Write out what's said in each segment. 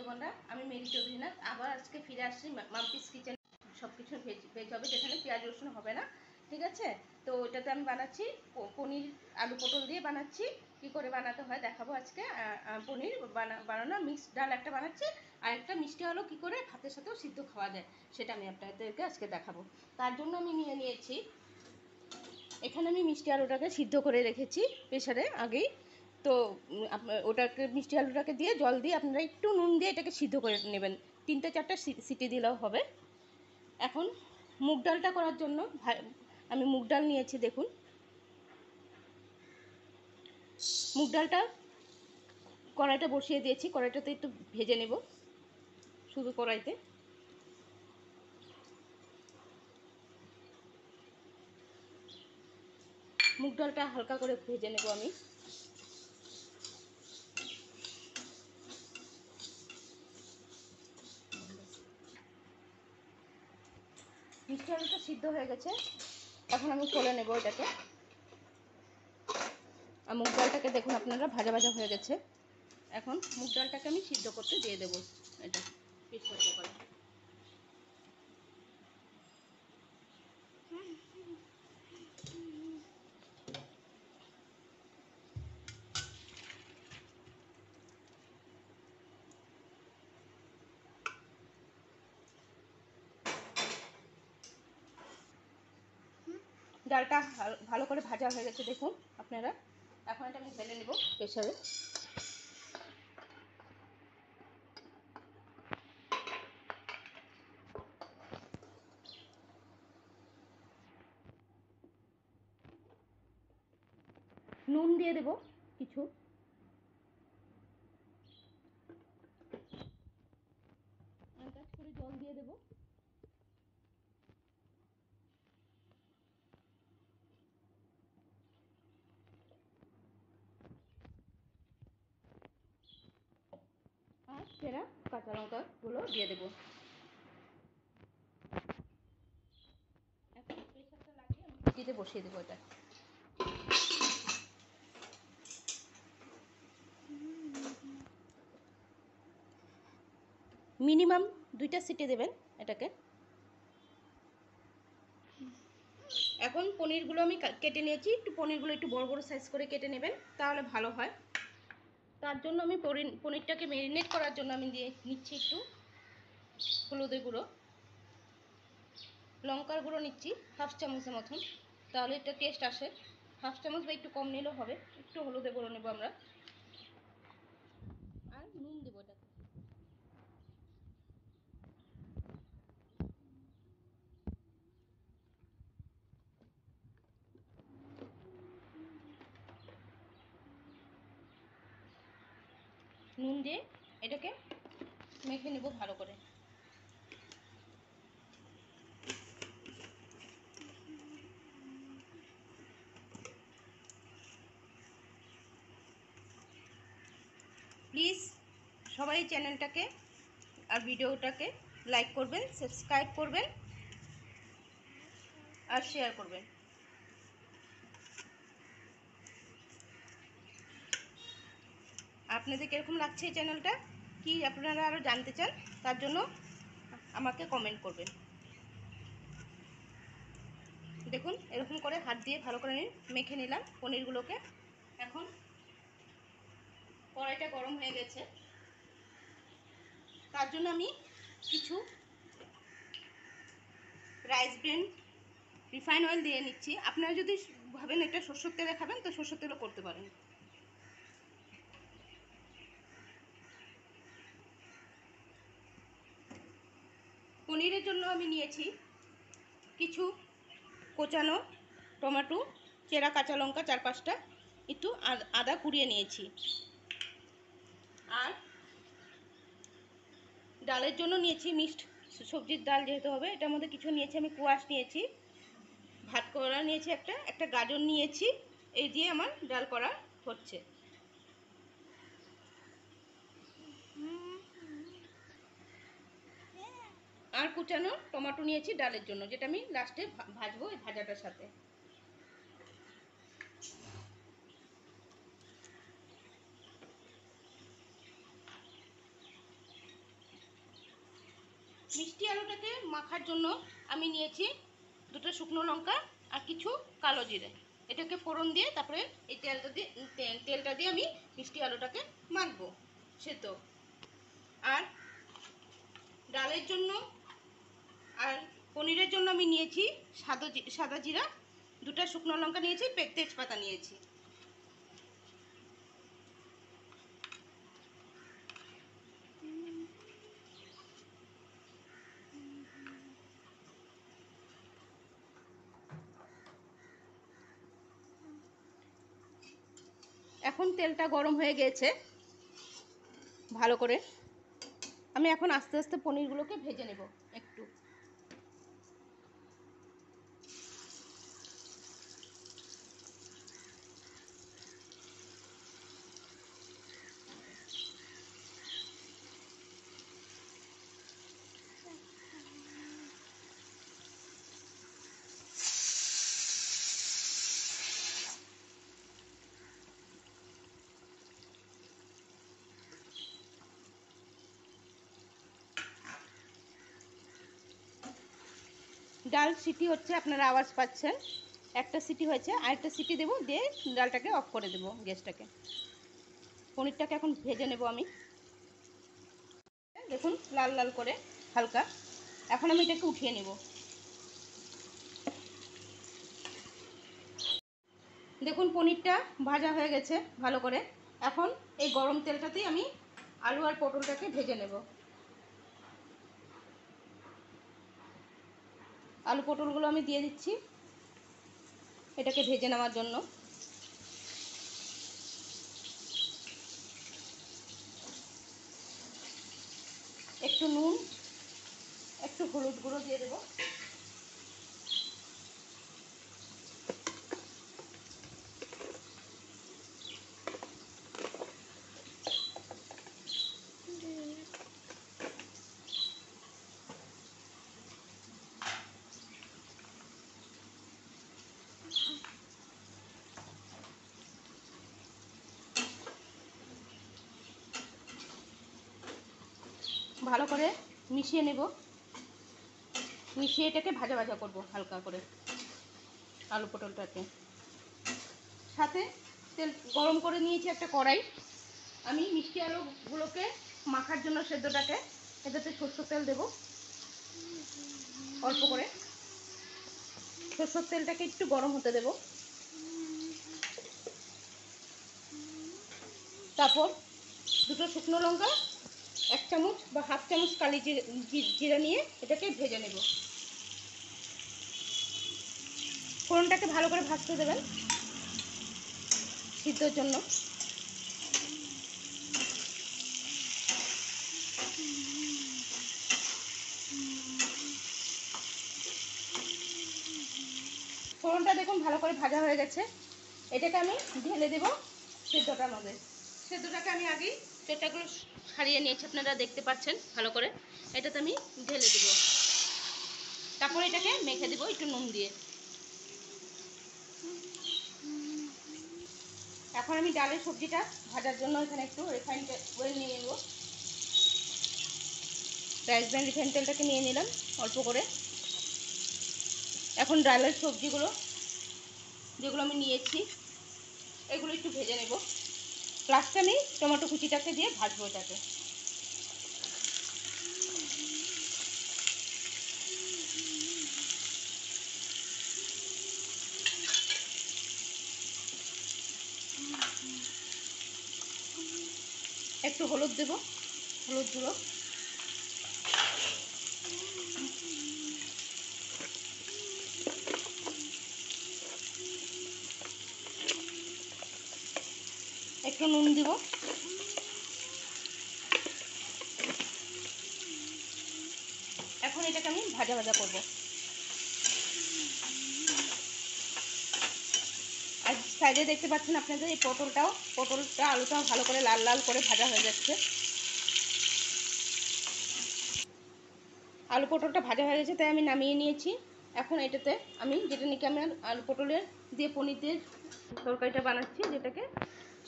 বোনরা, আমি মেরি চৌধুরীনাথ আবার আজকে ফিরে আসছি মাম্পিস কিচেন। সব কিছু ভেজ হবে, যেখানে পেঁয়াজ রসুন হবে না, ঠিক আছে। তো ওটাতে আমি বানাচ্ছি পনির আলু পটল দিয়ে বানাচ্ছি। কি করে বানাতে হয় দেখাবো আজকে। পনির বানানো মিক্সড ডাল একটা বানাচ্ছি, আর একটা মিষ্টি আলু কী করে ভাতের সাথেও সিদ্ধ খাওয়া যায় সেটা আমি আপনাদেরকে আজকে দেখাবো। তার জন্য আমি নিয়ে নিয়েছি, এখানে আমি মিষ্টি আলুটাকে সিদ্ধ করে রেখেছি প্রেসারে আগেই। তো ওটাকে মিষ্টি আলুটাকে দিয়ে জল দিয়ে আপনারা একটু নুন দিয়ে এটাকে সিদ্ধ করে নেবেন, 3-4টা সিটি দিলেও হবে। এখন মুগ ডালটা করার জন্য আমি মুগ ডাল নিয়েছি। দেখুন, মুগ ডালটা কড়াইটা বসিয়ে দিয়েছি, কড়াইটাতে একটু ভেজে নেব শুধু কড়াইতে। মুগ ডালটা হালকা করে ভেজে নেব আমি। মিষ্টি আলুটা সিদ্ধ হয়ে গেছে, এখন আমি তুলে নেব এটাকে। আর মুগ ডালটাকে দেখুন আপনারা ভাজা ভাজা হয়ে গেছে। এখন মুগ ডালটাকে আমি সিদ্ধ করতে দিয়ে দেবো এটা প্রেসার কুকারে। ডালটা ভালো করে ভাজা হয়ে গেছে দেখুন আপনারা। এখন এটা আমি ঢেলে নেব প্রেসারে। নুন দিয়ে দেব কিছু, আন্দাজ করে জল দিয়ে দেব। আর সেরা কাঁচা লঙ্কাগুলো দিয়ে দেব। এখন প্রেসারটা লাগিয়ে আমি সিটিতে বসিয়ে দেবো এটা। মিনিমাম 2টা সিটি দেবেন এটাকে। এখন পনিরগুলো আমি কেটে নিয়েছি, একটু পনিরগুলো একটু বড় বড় সাইজ করে কেটে নেবেন, তাহলে ভালো হয়। তার জন্য আমি পনিরটাকে ম্যারিনেট করার জন্য আমি দিয়ে নিচ্ছি একটু হলুদের গুঁড়ো, লঙ্কার গুঁড়ো নিচ্ছি 1/2 চামচের মতন, তাহলে এটা টেস্ট আসে। 1/2 চামচ বা একটু কম নিলেও হবে। একটু হলুদের গুঁড়ো নেবো আমরা, আর নুন দেবো এটাতে। নুন দিয়ে এটাকে মেখে নেব ভালো করে। প্লিজ সবাই চ্যানেলটাকে আর ভিডিওটাকে লাইক করবেন, সাবস্ক্রাইব করবেন আর শেয়ার করবেন। আপনাদের কীরকম লাগছে এই চ্যানেলটা, কি আপনারা আরও জানতে চান, তার জন্য আমাকে কমেন্ট করবেন। দেখুন এরকম করে হাত দিয়ে ভালো করে মেখে নিলাম পনিরগুলোকে। এখন কড়াইটা গরম হয়ে গেছে, তার জন্য আমি কিছু রাইস ব্রেন রিফাইন অয়েল দিয়ে নিচ্ছি। আপনারা যদি ভাবেন এটা সরষের তেলে খাবেন তো সরষের তেলও করতে পারেন। পনিরের জন্য আমি নিয়েছি কিছু কোচানো টমেটো, চেরা কাঁচা লঙ্কা 4-5টা, একটু আদা কুড়িয়ে নিয়েছি। আর ডালের জন্য নিয়েছি মিক্সড সবজির ডাল, যেহেতু হবে এটার মধ্যে কিছু নিয়েছি আমি কোয়াশ নিয়েছি, ভাত করা নিয়েছি, একটা গাজর নিয়েছি। এই দিয়ে আমার ডাল করা হচ্ছে। আর কুচানো টমেটো নিয়েছি ডালের জন্য, যেটা আমি লাস্টে ভাজবো এই ভাজাটার সাথে। মিষ্টি আলুটাকে মাখার জন্য আমি নিয়েছি দুটো শুকনো লঙ্কা আর কিছু কালো জিরে। এটাকে ফোড়ন দিয়ে তারপরে এই তেলটা দিয়ে আমি মিষ্টি আলুটাকে মাখবো সেদ্ধ। আর ডালের জন্য আর পনিরের জন্য আমি নিয়েছি সাদা জিরা, দুটো শুকনো লঙ্কা নিয়েছি, তেজপাতা নিয়েছি। এখন তেলটা গরম হয়ে গেছে ভালো করে। আমি এখন আস্তে আস্তে পনিরগুলোকে ভেজে নেব একটু। ডাল সিটি হচ্ছে, আপনারা আওয়াজ পাচ্ছেন। একটা সিটি হয়েছে, আরেকটা সিটি দেবো, দিয়ে ডালটাকে অফ করে দেবো গ্যাসটাকে। পনিরটাকে এখন ভেজে নেব আমি, দেখুন লাল লাল করে হালকা। এখন আমি এটাকে উঠিয়ে নেব। দেখুন পনিরটা ভাজা হয়ে গেছে ভালো করে। এখন এই গরম তেলটাতেই আমি আলু আর পটলটাকে ভেজে নেব। আলু পটলগুলো আমি দিয়ে দিচ্ছি এটাকে ভেজে নেওয়ার জন্য। একটু নুন, একটু হলুদ গুঁড়ো দিয়ে দেবো। ভালো করে মিশিয়ে নেব, মিশিয়ে এটাকে ভাজা ভাজা করব হালকা করে আলু পটলটাকে। সাথে তেল গরম করে নিয়েছি একটা কড়াই। আমি মিষ্টি আলুগুলোকে মাখার জন্য সেদ্ধটাকে এটাতে সরষের তেল দেব অল্প করে। সরষের তেলটাকে একটু গরম হতে দেব। তারপর দুটো শুকনো লঙ্কা, 1 চামচ বা হাফ চামচ কালি জিরা নিয়ে এটাকে ভেজে নেব। ফোড়নটাকে ভালো করে ভাজতে দেবেন সিদ্ধর জন্য। ফোড়নটা দেখুন ভালো করে ভাজা হয়ে গেছে। এটাকে আমি ঢেলে দেব সেদ্ধটার মধ্যে। সেদ্ধটাকে আমি আগেই পেটাগুলো ছাড়িয়ে নিয়েছি, আপনারা দেখতে পাচ্ছেন ভালো করে। এটাতে আমি ঢেলে দেব। তারপরে এটাকে মেখে দেবো একটু নুন দিয়ে। এখন আমি ডালের সবজিটা ভাজার জন্য এখানে একটু রিফাইন্ড অয়েল নিয়ে নেব। রাইস ব্র্যান্ড রিফাইন্ড তেলটাকে নিয়ে নিলাম অল্প করে। এখন ডালের সবজিগুলো যেগুলো আমি নিয়েছি এগুলো একটু ভেজে নেব। লাস্টে আমি টমেটো কুচিটাকে দিয়ে ভাজবো এটাকে। একটু হলুদ দেব, হলুদ গুঁড়ো। একটু নুন দিব। এখন এটাকে আমি ভাজা ভাজা করব। আর সাইডে দেখতে পাচ্ছেন আপনাদের এই পটলটা আলুটাও ভালো করে লাল লাল করে ভাজা হয়ে যাচ্ছে। আলু পটলটা ভাজা হয়ে গেছে তাই আমি নামিয়ে নিয়েছি। এখন এটাতে আমি যেটা নাকি আমার আলু পটলের দিয়ে পনির দিয়ে তরকারিটা বানাচ্ছি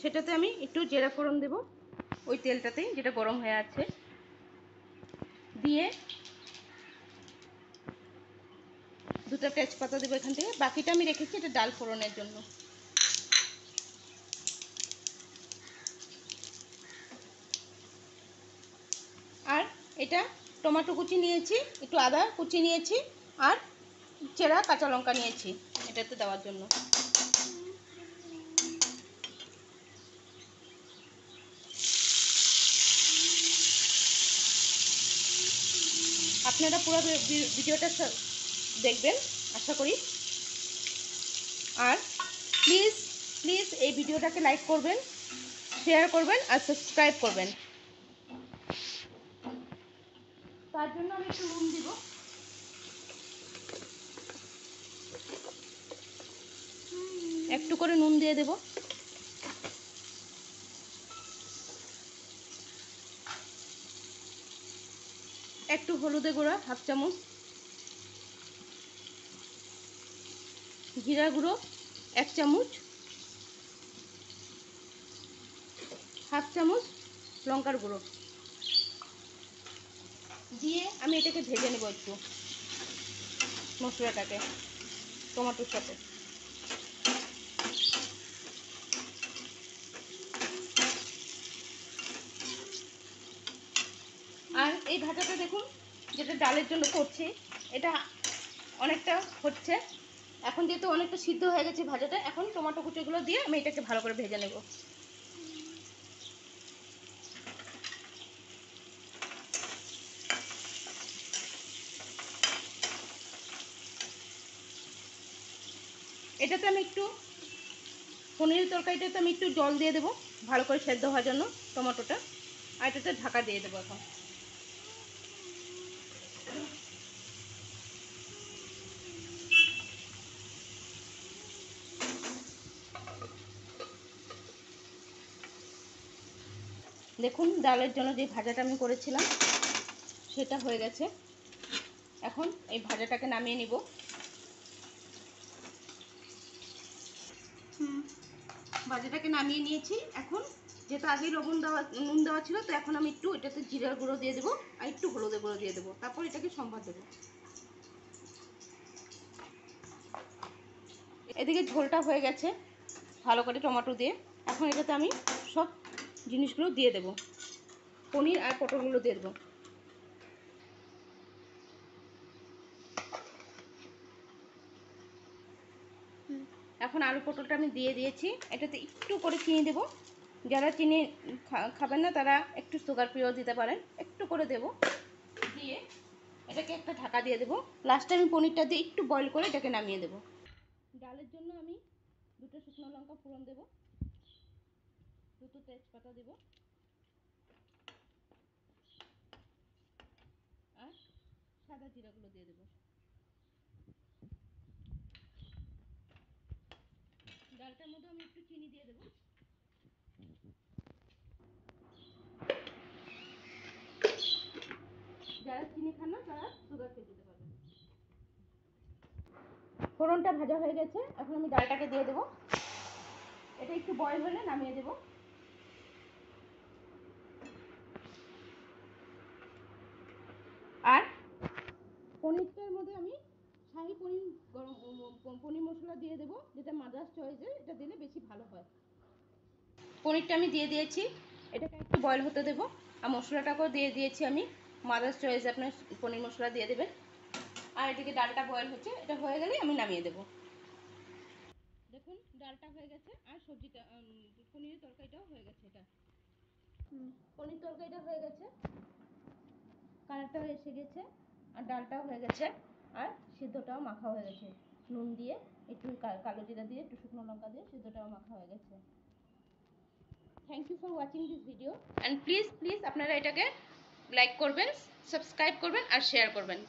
সেটাতে আমি একটু জিরা ফোড়ন দেবো ওই তেলটাতেই যেটা গরম হয়ে আছে। দিয়ে দুটো তেজপাতা দেবো এখান থেকে। বাকিটা আমি রেখেছি এটা ডাল ফোড়নের জন্য। আর এটা টমেটো কুচি নিয়েছি, একটু আদা কুচি নিয়েছি, আর চেরা কাঁচা লঙ্কা নিয়েছি এটাতে দেওয়ার জন্য। আপনারা পুরো ভিডিওটা দেখবেন আশা করি। আর প্লিজ প্লিজ এই ভিডিওটাকে লাইক করবেন, শেয়ার করবেন আর সাবস্ক্রাইব করবেন। তার জন্য আমি একটু নুন দিব। একটু করে নুন দিয়ে দেব। একটু হলুদের গুঁড়া হাফ চামচ, জিরা গুঁড়ো 1 চামচ, হাফ চামচ লঙ্কার গুঁড়ো দিয়ে আমি এটাকে ভেজে নেব একটু, মশলাটাকে টমেটোর সাথে। আর এই ভাজাটা দেখুন যেটা ডালের জন্য করছি, এটা অনেকটা হচ্ছে। এখন যেহেতু অনেকটা সিদ্ধ হয়ে গেছে ভাজাটা, এখন টমেটো কুচিগুলো দিয়ে আমি এটাকে ভালো করে ভেজে নেব। এটাতে আমি একটু পনিরের তরকারিটাতে আমি একটু জল দিয়ে দেবো ভালো করে সেদ্ধ হওয়ার জন্য টমেটোটা, আর এটাতে ঢাকা দিয়ে দেবো এখন। দেখুন ডালের জন্য যে ভাজাটা আমি করেছিলাম সেটা হয়ে গেছে। এখন এই ভাজাটাকে নামিয়ে নিব। ভাজাটাকে নামিয়ে নিয়েছি। এখন যেহেতু আগেই নুন দেওয়া ছিল, তো এখন আমি একটু এটাতে জিরার গুঁড়ো দিয়ে দেবো আর একটু হলুদের গুঁড়ো দিয়ে দেবো, তারপর এটাকে সম্বাদ দেবো। এদিকে ঝোলটা হয়ে গেছে ভালো করে টমেটো দিয়ে। এখন এটাতে আমি সব জিনিসগুলো দিয়ে দেবো, পনির আর পটলগুলো দিয়ে দেবো। এখন আলু পটলটা আমি দিয়ে দিয়েছি। এটাতে একটু করে চিনি দেবো। যারা চিনি খাবেন না তারা একটু সুগার ফ্রিও দিতে পারেন, একটু করে দেব। দিয়ে এটাকে একটা ঢাকা দিয়ে দেবো। লাস্টে আমি পনিরটা দিয়ে একটু বয়েল করে এটাকে নামিয়ে দেবো। ডালের জন্য আমি 2টো শুকনো লঙ্কা ফোড়ন দেবো, 2টো তেজপাতা দেবো, আর সাদা জিরাগুলো দিয়ে দেবো। ডালটার মধ্যে আমি একটু চিনি দিয়ে দেবো। যারা চিনি খান না তারা সুগার ফ্রি দিতে পারবেন। ফোড়নটা ভাজা হয়ে গেছে, এখন আমি ডালটাকে দিয়ে দেবো। এটা একটু বয়েল হলে নামিয়ে দেবো। আর পনিরটার মধ্যে আমি শাহি পনির মশলা দিয়ে দেবো, যেটা মাদ্রাস চয়েসে, এটা দিলে বেশি ভালো হয়। পনিরটা আমি দিয়ে দিয়েছি, এটাকে একটু বয়েল হতে দেবো। আর মশলাটাকেও দিয়ে দিয়েছি আমি, মাদ্রাস চয়েসে আপনার পনির মশলা দিয়ে দেবেন। আর এদিকে ডালটা বয়েল হচ্ছে, এটা হয়ে গেলেই আমি নামিয়ে দেবো। দেখুন ডালটা হয়ে গেছে আর সবজিটা পনিরের তরকারিটাও হয়ে গেছে। এটা পনির তরকারিটা হয়ে গেছে, কালারটাও এসে গেছে, আর ডালটাও হয়ে গেছে, আর সিদ্ধটাও মাখা হয়ে গেছে। নুন দিয়ে একটু কালো জিরা দিয়ে একটু শুকনো লঙ্কা দিয়ে সিদ্ধটাও মাখা হয়ে গেছে। Thank you for watching this video, and please আপনারা এটাকে লাইক করবেন, সাবস্ক্রাইব করবেন আর শেয়ার করবেন।